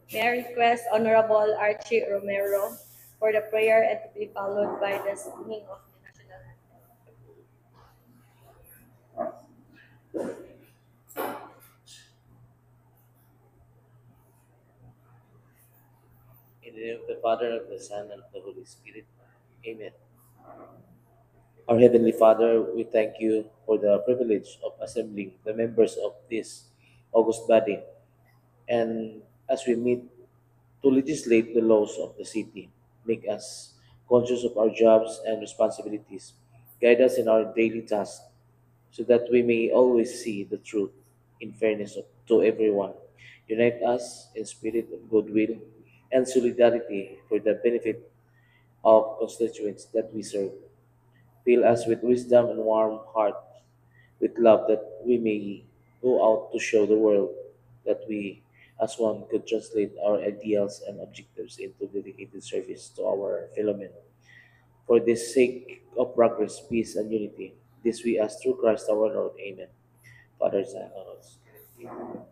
May I request Honorable Archie Romero for the prayer and to be followed by the singing of the national anthem. In the name of the Father, of the Son, and of the Holy Spirit. Amen. Our Heavenly Father, we thank you for the privilege of assembling the members of this august body. And as we meet to legislate the laws of the city, make us conscious of our jobs and responsibilities, guide us in our daily tasks, so that we may always see the truth in fairness to everyone. Unite us in spirit of goodwill and solidarity for the benefit of constituents that we serve. Fill us with wisdom and warm heart, with love that we may go out to show the world that we, as one, could translate our ideals and objectives into dedicated service to our fellow men. For the sake of progress, peace, and unity, this we ask through Christ our Lord. Amen. Father, Son, and Holy Spirit.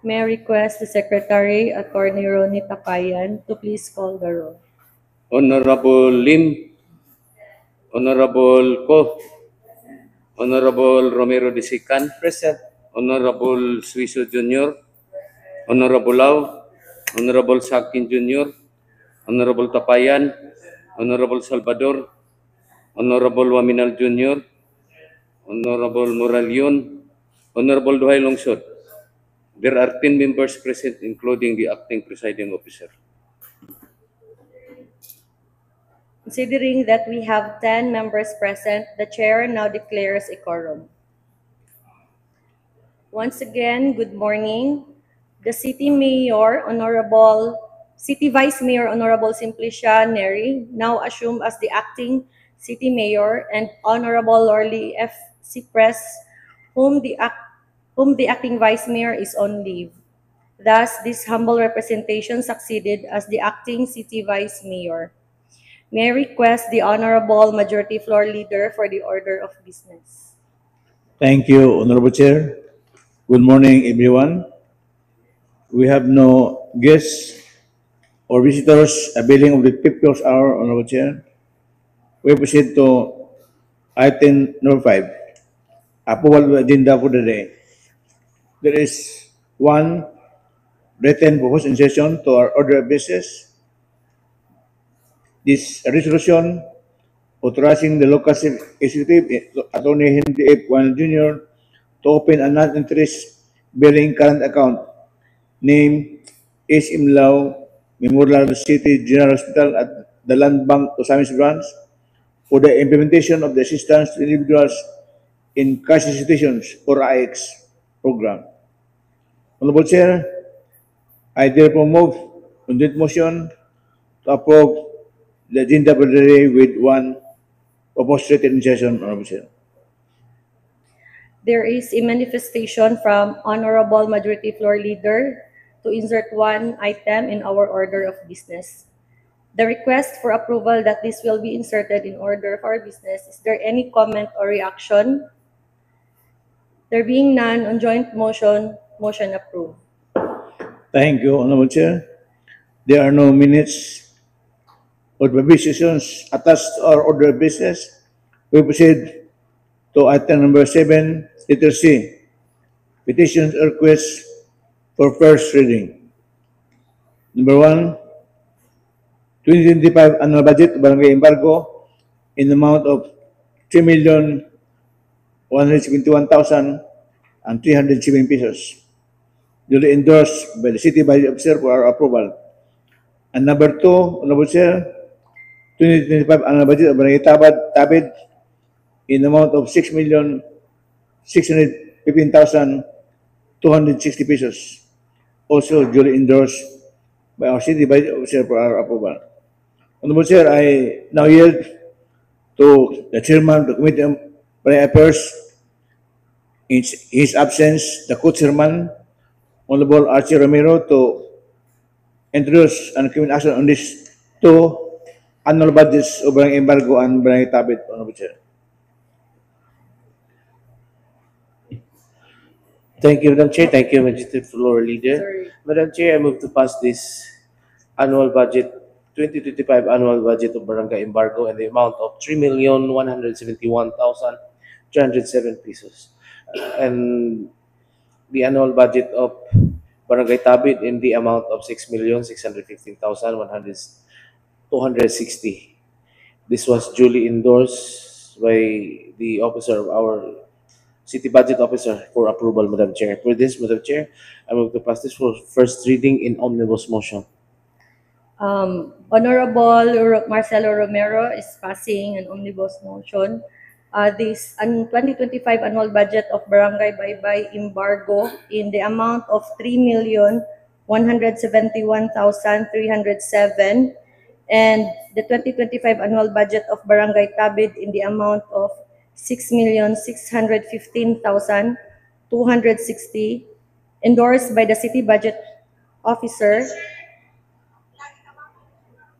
May I request the Secretary, Attorney Ronnie Tapayan, to please call the roll. Honorable Lim, Honorable Ko, Honorable Romero Disican, present. Honorable Suiso Jr., Honorable Lau, Honorable Sakin Jr., Honorable Tapayan, Honorable Salvador, Honorable Waminal Jr., Honorable Moralion, Honorable Duhay Lungsod. There are 10 members present, including the acting presiding officer. Considering that we have 10 members present, the Chair now declares a quorum. Once again, good morning. The City Vice Mayor, Honorable Simplicia Neri, now assumed as the acting City Mayor, and Honorable Lorly F. Cipres, whom the acting Vice Mayor is on leave. Thus, this humble representation succeeded as the acting City Vice Mayor. May I request the Honorable Majority Floor Leader for the order of business. Thank you, Honorable Chair. Good morning, everyone. We have no guests or visitors availing of the 50th hour, Honorable Chair. We proceed to item number 5, approval of the agenda for the day. There is one written proposed insertion to our order of business. This resolution authorizing the local executive, Attorney Henry F. Juan Jr., to open a non-interest bearing current account named H.M. Lau Memorial City General Hospital at the Land Bank Osamis Branch for the implementation of the Assistance to Individuals in Crisis Situations or IX program. Honorable Chair, I therefore move on that motion to approve the agenda for the day with one proposed written session, Honorable Chair. There is a manifestation from Honorable Majority Floor Leader to insert one item in our order of business. The request for approval that this will be inserted in order of our business. Is there any comment or reaction? There being none, on joint motion, motion approved. Thank you, Honorable Chair. There are no minutes or provisions attached to our order of business. We proceed to item number 7, letter C, petitions or requests for first reading. Number 1, 2025 annual budget barangay embargo in the amount of 3,171,307 pesos, duly endorsed by the City Budget Officer for our approval. And number 2, Honorable Chair, 2025 annual budget of Barangay Tabid in the amount of 6,615,260 pesos, also duly endorsed by our City Budget Officer for our approval. Honorable Chair, I now yield to the Chairman of the Committee on Foreign Affairs, in his absence, the Co-Chairman, Honorable Archie Romero, to introduce and recommend action on these two annual budgets of Barangay Embargo and Barangay Tabid, Honorable Chair. Thank you, Madam Chair. Thank you, Legislative Floor Leader. Sorry. Madam Chair, I move to pass this annual budget, 2025 annual budget of Barangay Embargo in the amount of 3,171,307 pesos. And the annual budget of Barangay Tabid in the amount of 6,615,260. This was duly endorsed by the officer of our City Budget Officer for approval, Madam Chair. For this, Madam Chair, I move to pass this for first reading in omnibus motion. Honorable Marcelo Romero is passing an omnibus motion. This 2025 annual budget of Barangay Baybay Embargo in the amount of 3,171,307, and the 2025 annual budget of Barangay Tabid in the amount of 6,615,260, endorsed by the City Budget Officer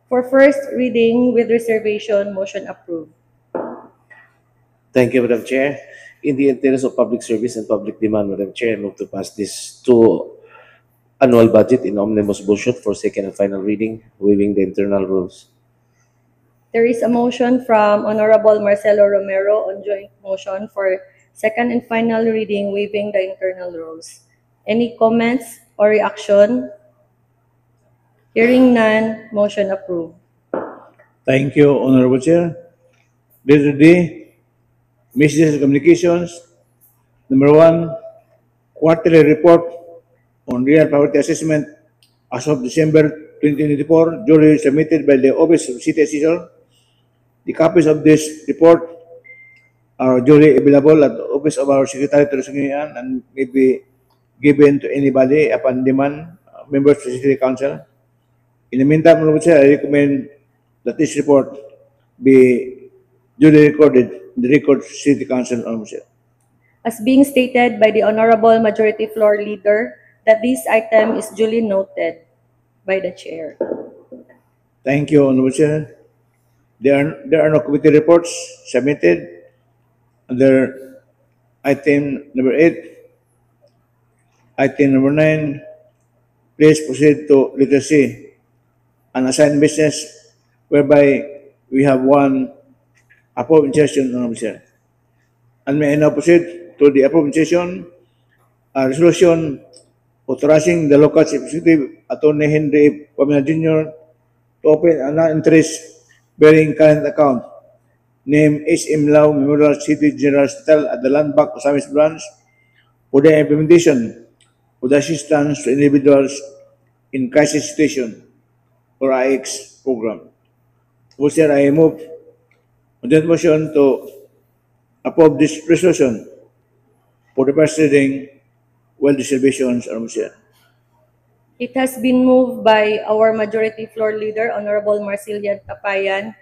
for first reading with reservation. Motion approved. Thank you, Madam Chair. In the interest of public service and public demand, Madam Chair, I move to pass this two annual budget in omnibus motion for second and final reading, waiving the internal rules. There is a motion from Honorable Marcelo Romero on joint motion for second and final reading, waiving the internal rules. Any comments or reaction? Hearing none, motion approved. Thank you, Honorable Chair. Letter D, messages and communications. Number 1, quarterly report on real poverty assessment as of December 2024, duly submitted by the Office of City Assessor. The copies of this report are duly available at the office of our Secretary to the Sangguniang and may be given to anybody upon demand, members of the City Council. In the meantime, Honorable Chair, I recommend that this report be duly recorded in the record of City Council, Honorable Chair. As being stated by the Honorable Majority Floor Leader, that this item is duly noted by the Chair. Thank you, Honorable Chair. There are no committee reports submitted under item number 8. Item number 9, please proceed to letter C, unassigned business, whereby we have one approved session, Honorable Chair. And may I now proceed to the approved session, a resolution authorizing the local chief executive, Attorney Henry Pamela Jr., to open a non-interest-bearing current account named H.M. Lau Memorial City General Hospital at the Land Bank Osamis Branch for the implementation of the assistance to individuals in crisis situation or IX program. Sir, I move on that motion to approve this resolution for the first reading with reservations, Honorable Chair. It has been moved by our Majority Floor Leader, Honorable Marcelian Tapayan,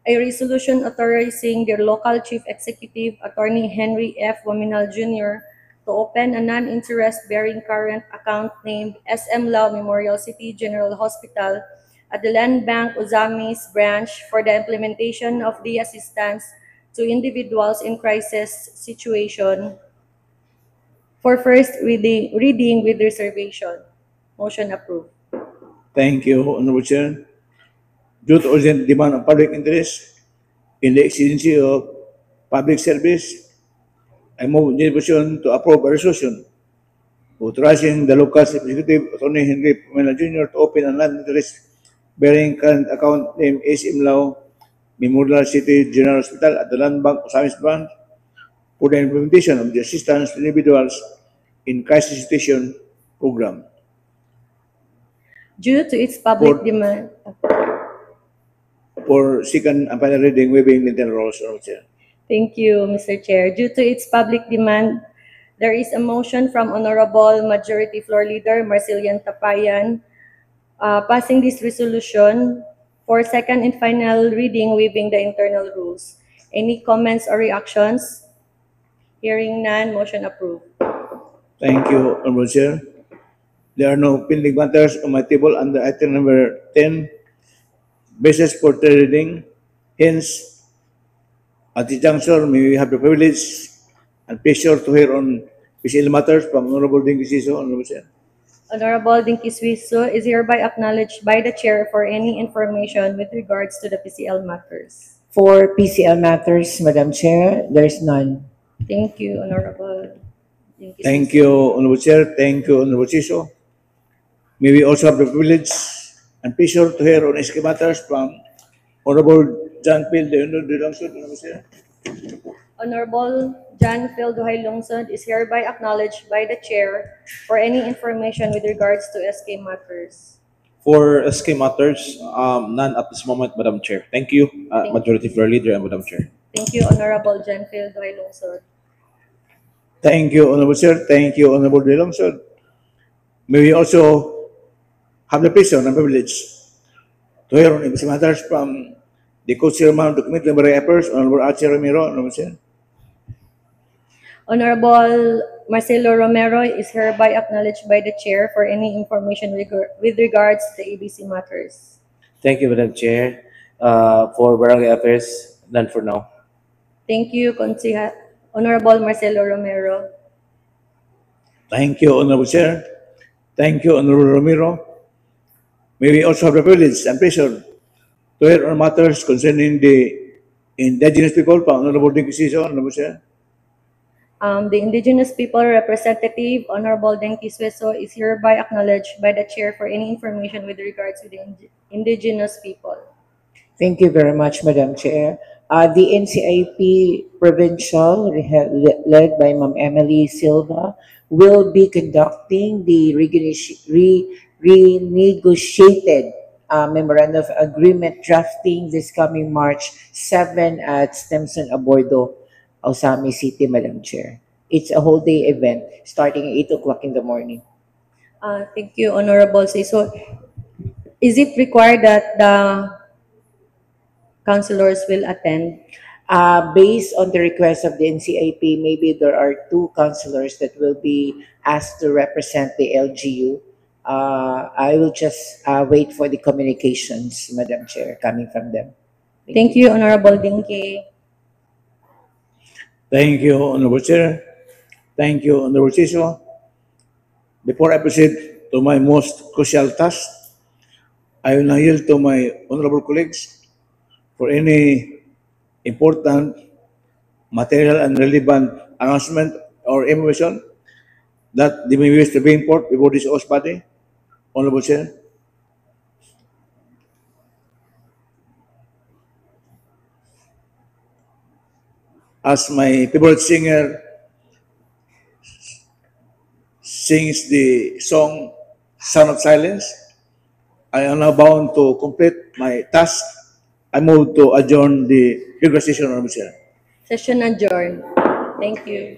a resolution authorizing the local Chief Executive, Attorney Henry F. Waminal Jr., to open a non-interest-bearing current account named SM Lau Memorial City General Hospital at the Land Bank Osamis Branch for the implementation of the assistance to individuals in crisis situation for first reading with reservation. Motion approved. Thank you, Honorable Chair. Due to urgent demand of public interest in the exigency of public service, I move the motion to approve a resolution authorizing the local executive, Attorney Henry Pumela Jr. to open a non-interest bearing current account named A.C. Imlao Memorial City General Hospital at the Land Bank of Samis Branch for the implementation of the Assistance to Individuals in Crisis Situation Program. Due to its public For- demand. For second and final reading, waiving the internal rules, Honorable Chair. Thank you, Mr. Chair. Due to its public demand, there is a motion from Honorable Majority Floor Leader Marcelian Tapayan passing this resolution for second and final reading, waiving the internal rules. Any comments or reactions? Hearing none, motion approved. Thank you, Honorable Chair. There are no pending matters on my table under item number 10, basis for third reading. Hence, at this juncture, may we have the privilege and pleasure to hear on PCL matters from Honorable Dinky Siso, Honorable Chair. Honorable Dinky Suiso is hereby acknowledged by the Chair for any information with regards to the PCL matters. For PCL matters, Madam Chair, there is none. Thank you, Honorable Dinky Thank Suiso. you, Honorable Chair. Thank you, Honorable Siso. May we also have the privilege and pleasure to hear on SK matters from Honorable John Phil de Lungsod, Honorable Chair. Honorable John Phil Duhay Lungsod is hereby acknowledged by the Chair for any information with regards to SK matters. For SK matters, none at this moment, Madam Chair. Thank you, Thank you. Majority Floor Leader and Madam Chair. Thank you, Honorable John Phil Duhay Lungsod. Thank you, Honorable Chair. Thank you, Honorable de Lungsod. May we also have the pleasure and privilege to hear on SK matters from the Co-Chairman of the Committee on Barangay Affairs, Honorable Archie Ramiro, Honorable Chair. Honorable Marcelo Romero is hereby acknowledged by the Chair for any information with regards to the ABC matters. Thank you, Madam Chair. For Barangay Affairs, none for now. Thank you, Honorable Marcelo Romero. Thank you, Honorable Chair. Thank you, Honorable Ramiro. May we also have the privilege and pleasure to hear on matters concerning the indigenous people from Honorable Dinky Siso, Honorable Chair. The Indigenous People Representative, Honorable Denki Sueso, is hereby acknowledged by the Chair for any information with regards to the Indigenous people. Thank you very much, Madam Chair. The NCIP Provincial, led by Ma'am Emily Silva, will be conducting the renegotiated memorandum of agreement drafting this coming March 7 at Stemson Abordo, Osami City, Madam Chair. It's a whole day event starting at 8 o'clock in the morning. Thank you, Honorable So, is it required that the councilors will attend? Based on the request of the NCIP, maybe there are 2 councilors that will be asked to represent the LGU. I will just wait for the communications, Madam Chair, coming from them. Thank you, Honorable Dinky. Thank you, Honorable Chair. Thank you, Honorable Siso. Before I proceed to my most crucial task, I will now yield to my honorable colleagues for any important material and relevant announcement or information that they may wish to bring forth before this host body. Honorable Chair. As my favorite singer sings the song Sound of Silence, I am now bound to complete my task. I move to adjourn the regular session, Honorable Chair. Session adjourned. Thank you.